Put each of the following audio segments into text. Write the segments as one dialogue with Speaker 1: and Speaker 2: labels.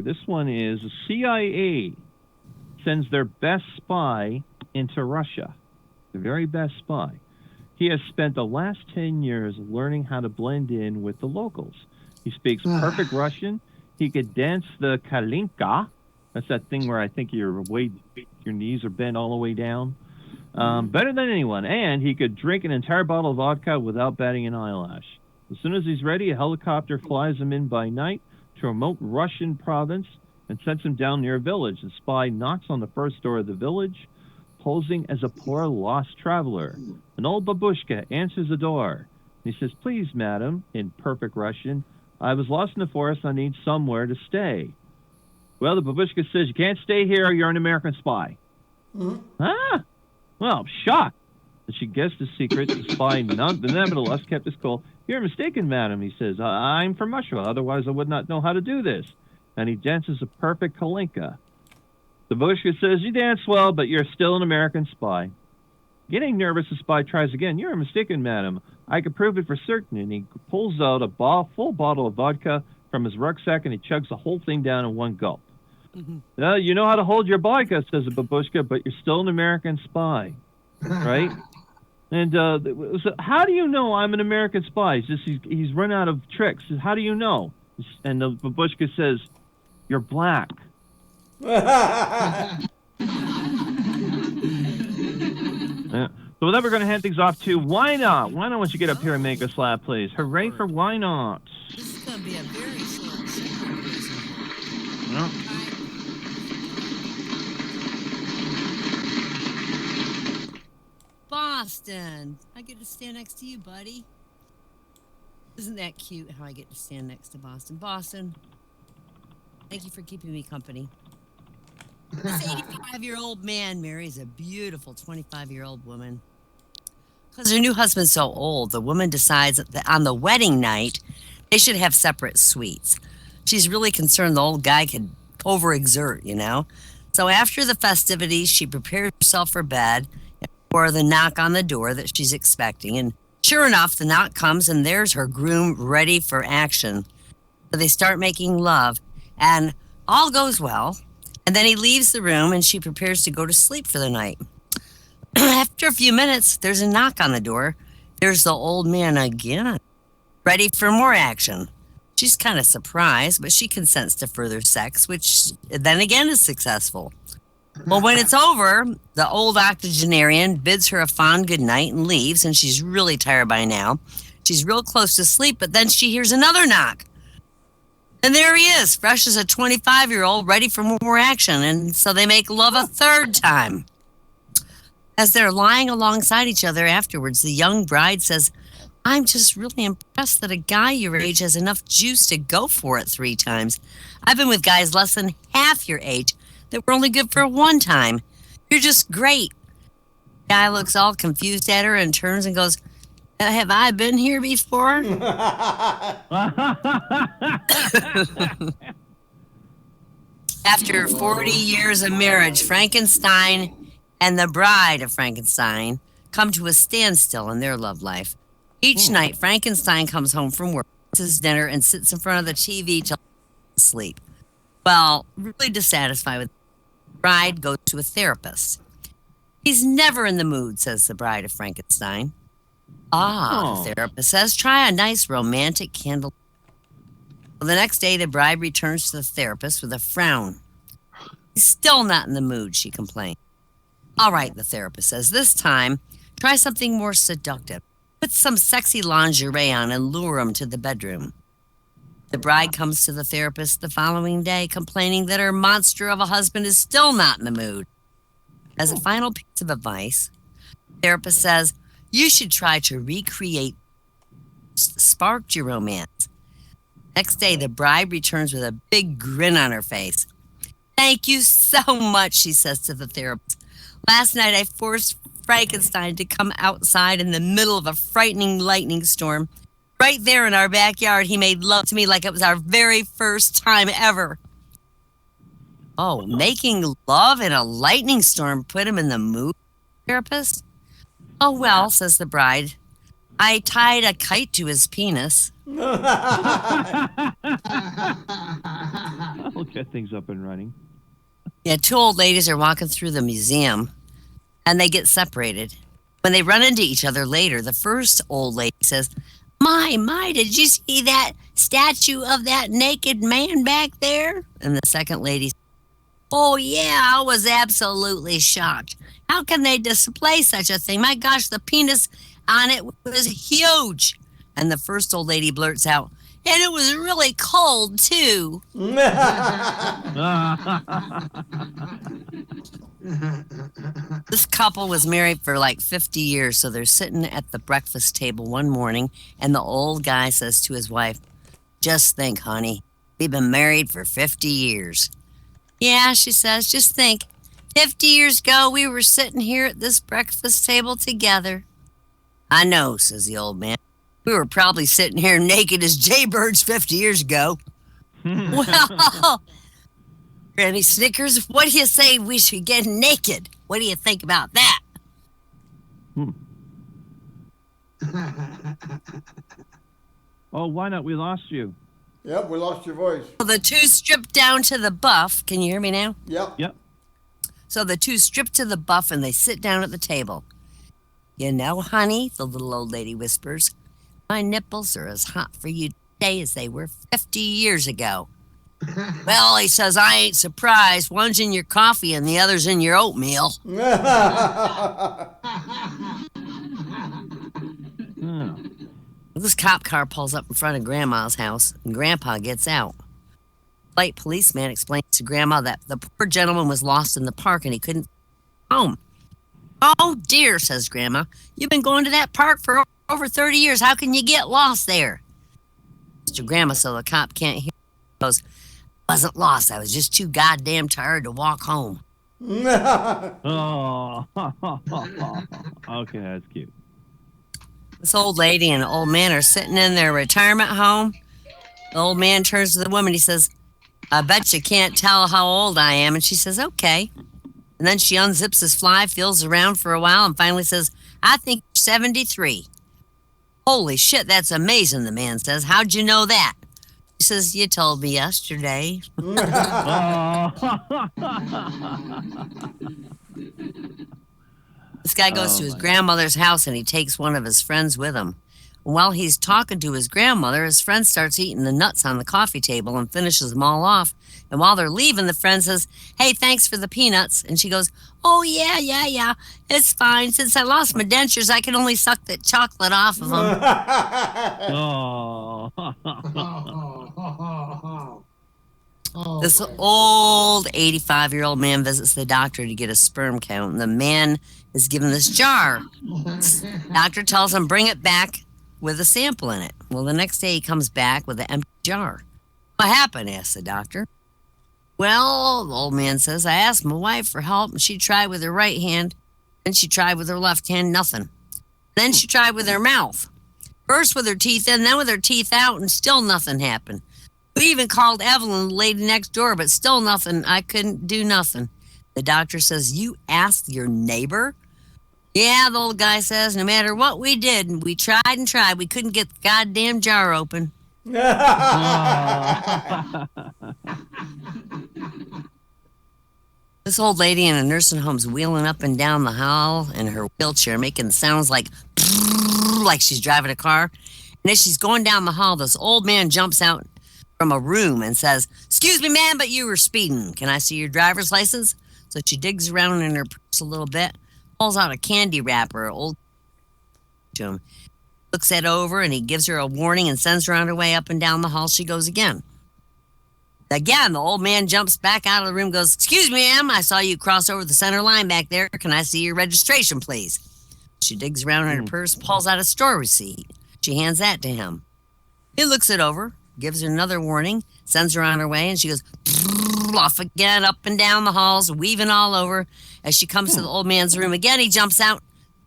Speaker 1: This one is the CIA sends their best spy into Russia, the very best spy. He has spent the last 10 years learning how to blend in with the locals. He speaks perfect Russian. He could dance the kalinka. That's that thing where I think your knees are bent all the way down. Better than anyone. And he could drink an entire bottle of vodka without batting an eyelash. As soon as he's ready, a helicopter flies him in by night to a remote Russian province and sets him down near a village. The spy knocks on the first door of the village, posing as a poor lost traveler. An old babushka answers the door. He says, "Please, madam," in perfect Russian, "I was lost in the forest. I need somewhere to stay." Well, the babushka says, "You can't stay here. You're an American spy." Huh? Well, I'm shocked. And she guessed the secret. The spy, nevertheless, kept his cool. "You're mistaken, madam," he says. "I'm from Russia. Otherwise, I would not know how to do this." And he dances a perfect kalinka. The babushka says, "You dance well, but you're still an American spy." Getting nervous, the spy tries again. "You're mistaken, madam. I can prove it for certain." And he pulls out a full bottle of vodka from his rucksack, and he chugs the whole thing down in one gulp. "You know how to hold your vodka," says the babushka, "but you're still an American spy." Right? And so how do you know I'm an American spy? He's run out of tricks. How do you know? And the babushka says, "You're black." So then we're going to hand things off to Wynott. Wynott, once you get up here and make us laugh, please. Hooray for Wynott.
Speaker 2: This is going to be a very short segment.
Speaker 1: Yeah.
Speaker 2: Boston. I get to stand next to you, buddy. Isn't that cute how I get to stand next to Boston? Boston, thank you for keeping me company. This 85-year-old man marries a beautiful 25-year-old woman. Because her new husband's so old, the woman decides that on the wedding night, they should have separate suites. She's really concerned the old guy could overexert, you know? So after the festivities, she prepares herself for bed for the knock on the door that she's expecting. And sure enough, the knock comes, and there's her groom ready for action. So they start making love, and all goes well. And then he leaves the room, and she prepares to go to sleep for the night. After a few minutes, there's a knock on the door. There's the old man again, ready for more action. She's kind of surprised, but she consents to further sex, which then again is successful. Well, when it's over, the old octogenarian bids her a fond goodnight and leaves, and she's really tired by now. She's real close to sleep, but then she hears another knock. And there he is, fresh as a 25-year-old, ready for more action. And so they make love a third time. As they're lying alongside each other afterwards, the young bride says, "I'm just really impressed that a guy your age has enough juice to go for it 3 times. I've been with guys less than half your age that were only good for 1 time. You're just great." The guy looks all confused at her and turns and goes, "Have I been here before?" After 40 years of marriage, Frankenstein and the bride of Frankenstein come to a standstill in their love life. Each night, Frankenstein comes home from work, eats his dinner, and sits in front of the TV till sleep. Well, really dissatisfied with the bride, goes to a therapist. "He's never in the mood," says the bride of Frankenstein. The therapist says, "Try a nice romantic candle." Well, the next day, the bride returns to the therapist with a frown. "He's still not in the mood," she complains. "All right," the therapist says, "this time, try something more seductive. Put some sexy lingerie on and lure him to the bedroom." The bride comes to the therapist the following day, complaining that her monster of a husband is still not in the mood. As a final piece of advice, the therapist says, "You should try to recreate what sparked your romance." Next day, the bride returns with a big grin on her face. "Thank you so much," she says to the therapist. "Last night, I forced Frankenstein to come outside in the middle of a frightening lightning storm. Right there in our backyard, he made love to me like it was our very first time ever." Oh, making love in a lightning storm put him in the mood, therapist? "Oh, well," says the bride. I tied a kite to his penis.
Speaker 1: I'll get things up and running.
Speaker 2: Yeah, two old ladies are walking through the museum and they get separated. When they run into each other later, the first old lady says, my, did you see that statue of that naked man back there? And the second lady, oh, yeah, I was absolutely shocked. How can they display such a thing? My gosh, the penis on it was huge. And the first old lady blurts out, and it was really cold, too. This couple was married for like 50 years, so they're sitting at the breakfast table one morning, and the old guy says to his wife, just think, honey, we've been married for 50 years. Yeah, she says, just think, 50 years ago, we were sitting here at this breakfast table together. I know, says the old man. We were probably sitting here naked as jaybirds 50 years ago. Well, Granny Snickers, what do you say we should get naked? What do you think about that?
Speaker 1: Oh, why not? We lost you.
Speaker 3: Yep, we lost your voice.
Speaker 2: So the two stripped down to the buff. Can you hear me now?
Speaker 3: Yep.
Speaker 2: So the two strip to the buff and they sit down at the table. You know, honey, the little old lady whispers, my nipples are as hot for you today as they were 50 years ago. Well, he says, I ain't surprised. One's in your coffee and the other's in your oatmeal.
Speaker 1: Oh.
Speaker 2: This cop car pulls up in front of Grandma's house and Grandpa gets out. The white policeman explains to Grandma that the poor gentleman was lost in the park and he couldn't home. Oh, dear, says Grandma. You've been going to that park for over 30 years. How can you get lost there? Mr. Grandma, so the cop can't hear, goes, I wasn't lost. I was just too goddamn tired to walk home.
Speaker 1: Oh. Okay, that's cute.
Speaker 2: This old lady and old man are sitting in their retirement home. The old man turns to the woman. He says, I bet you can't tell how old I am. And she says, okay. And then she unzips his fly, feels around for a while, and finally says, I think you're 73. Holy shit, that's amazing, the man says. How'd you know that? She says, you told me yesterday. This guy goes to his grandmother's house and he takes one of his friends with him. And while he's talking to his grandmother, his friend starts eating the nuts on the coffee table and finishes them all off. And while they're leaving, the friend says, hey, thanks for the peanuts. And she goes, oh, yeah. It's fine. Since I lost my dentures, I can only suck the chocolate off of them. This old 85-year-old man visits the doctor to get a sperm count. And the man is given this jar. Doctor tells him, bring it back with a sample in it. Well, the next day he comes back with an empty jar. What happened? Asks the doctor. Well, the old man says, I asked my wife for help, and she tried with her right hand, then she tried with her left hand, nothing. Then she tried with her mouth. First with her teeth in, then with her teeth out, and still nothing happened. We even called Evelyn, the lady next door, but still nothing. I couldn't do nothing. The doctor says, you asked your neighbor? Yeah, the old guy says, no matter what we did, we tried and tried, we couldn't get the goddamn jar open. This old lady in a nursing home's wheeling up and down the hall in her wheelchair, making sounds like she's driving a car. And as she's going down the hall, this old man jumps out from a room and says, excuse me, ma'am, but you were speeding. Can I see your driver's license? So she digs around in her purse a little bit, pulls out a candy wrapper, old to him. Looks it over and he gives her a warning and sends her on her way up and down the hall. She goes again. Again, the old man jumps back out of the room, goes, excuse me, ma'am, I saw you cross over the center line back there. Can I see your registration, please? She digs around in her purse, pulls out a store receipt. She hands that to him. He looks it over, gives her another warning, sends her on her way, and she goes off again, up and down the halls, weaving all over. As she comes to the old man's room again, he jumps out,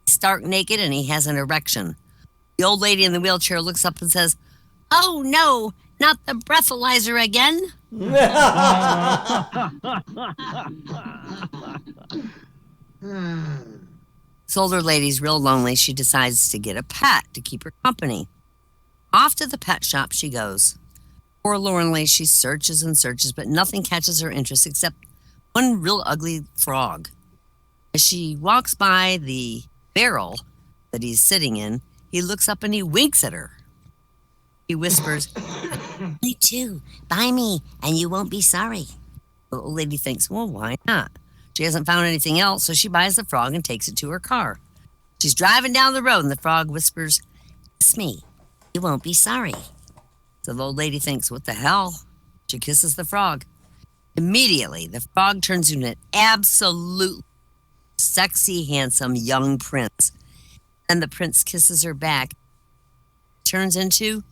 Speaker 2: stark naked, and he has an erection. The old lady in the wheelchair looks up and says, oh, no, not the breathalyzer again. This older lady's real lonely. She decides to get a pet to keep her company. Off to the pet shop she goes. Forlornly, she searches and searches, but nothing catches her interest except one real ugly frog. As she walks by the barrel that he's sitting in, he looks up and he winks at her. He whispers, "Me too. Buy me, and you won't be sorry." The old lady thinks, well, why not? She hasn't found anything else, so she buys the frog and takes it to her car. She's driving down the road, and the frog whispers, "Kiss me. You won't be sorry." So the old lady thinks, what the hell? She kisses the frog. Immediately, the frog turns into an absolute sexy, handsome young prince. And the prince kisses her back. Turns into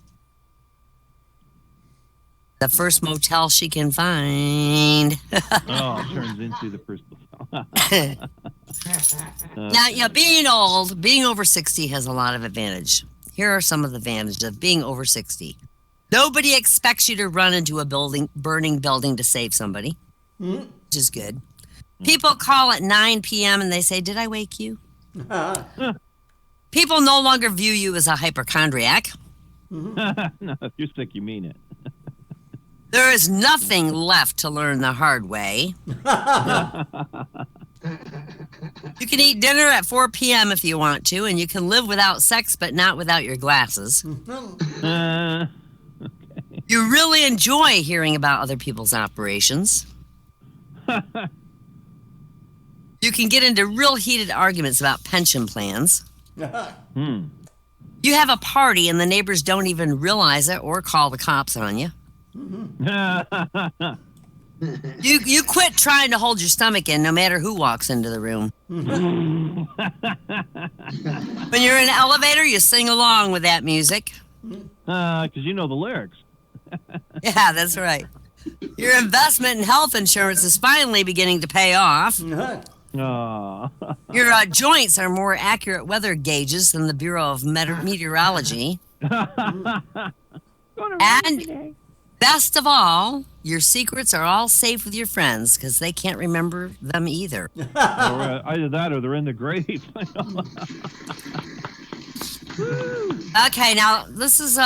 Speaker 2: the first motel she can find.
Speaker 1: Oh, it turns into the first motel.
Speaker 2: Now, yeah, being over 60 has a lot of advantage. Here are some of the advantages of being over 60. Nobody expects you to run into a burning building to save somebody, which is good. People call at 9 p.m. and they say, "Did I wake you?" People no longer view you as a hypochondriac.
Speaker 1: No, if you're sick, you mean it.
Speaker 2: There is nothing left to learn the hard way. You can eat dinner at 4 p.m. if you want to, and you can live without sex, but not without your glasses.
Speaker 1: Okay.
Speaker 2: You really enjoy hearing about other people's operations. You can get into real heated arguments about pension plans. You have a party and the neighbors don't even realize it or call the cops on you. You quit trying to hold your stomach in no matter who walks into the room. When you're in an elevator, you sing along with that music.
Speaker 1: Because you know the lyrics.
Speaker 2: Yeah, that's right. Your investment in health insurance is finally beginning to pay off.
Speaker 1: Oh.
Speaker 2: Your joints are more accurate weather gauges than the Bureau of Meteorology. And best of all, your secrets are all safe with your friends because they can't remember them either.
Speaker 1: Or, either that or they're in the grave.
Speaker 2: Okay, now this is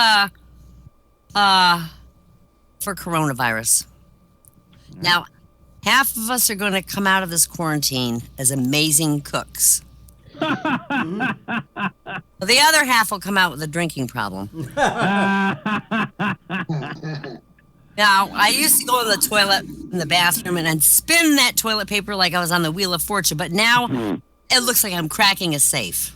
Speaker 2: for coronavirus. Now, half of us are going to come out of this quarantine as amazing cooks. The other half will come out with a drinking problem. Now, I used to go to the toilet in the bathroom and spin that toilet paper like I was on the Wheel of Fortune, but now it looks like I'm cracking a safe.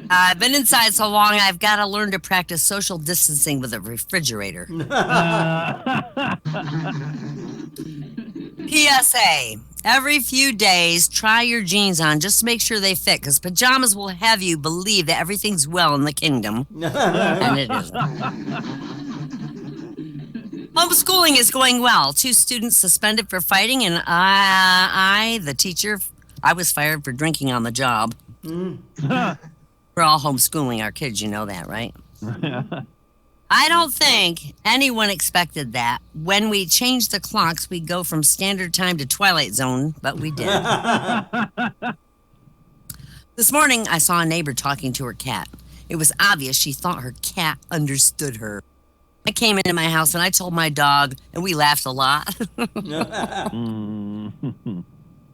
Speaker 2: I've been inside so long, I've got to learn to practice social distancing with a refrigerator. PSA, every few days, try your jeans on just to make sure they fit, because pajamas will have you believe that everything's well in the kingdom. And it isn't. Homeschooling is going well. 2 students suspended for fighting, and I, the teacher, I was fired for drinking on the job. We're all homeschooling our kids, you know that, right? I don't think anyone expected that. When we changed the clocks, we'd go from standard time to Twilight Zone, but we did. This morning, I saw a neighbor talking to her cat. It was obvious she thought her cat understood her. I came into my house and I told my dog, and we laughed a lot.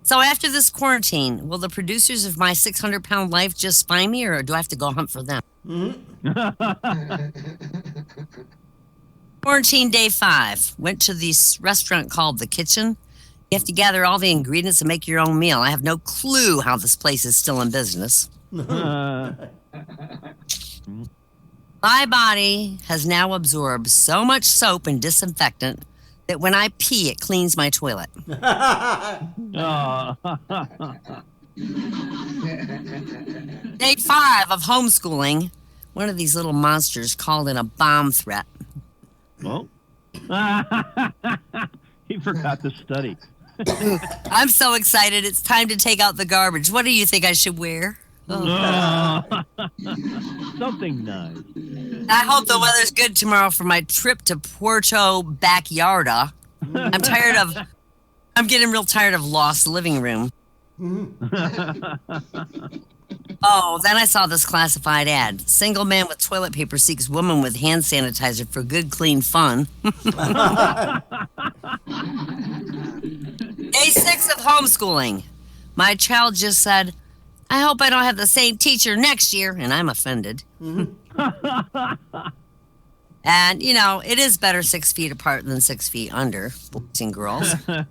Speaker 2: So after this quarantine, will the producers of my 600-pound life just find me, or do I have to go hunt for them? Quarantine day 5. Went to this restaurant called The Kitchen. You have to gather all the ingredients and make your own meal. I have no clue how this place is still in business. My body has now absorbed so much soap and disinfectant that when I pee, it cleans my toilet. Day 5 of homeschooling, one of these little monsters called in a bomb threat.
Speaker 1: Well, he forgot to study.
Speaker 2: I'm so excited. It's time to take out the garbage. What do you think I should wear?
Speaker 1: Something nice.
Speaker 2: I hope the weather's good tomorrow for my trip to Puerto Backyarda. I'm tired of I'm getting real tired of Lost Living Room. Oh, then I saw this classified ad. Single man with toilet paper seeks woman with hand sanitizer for good, clean fun. Day 6 of homeschooling. My child just said, I hope I don't have the same teacher next year, and I'm offended. And, you know, it is better 6 feet apart than 6 feet under, boys and girls.
Speaker 1: Sure.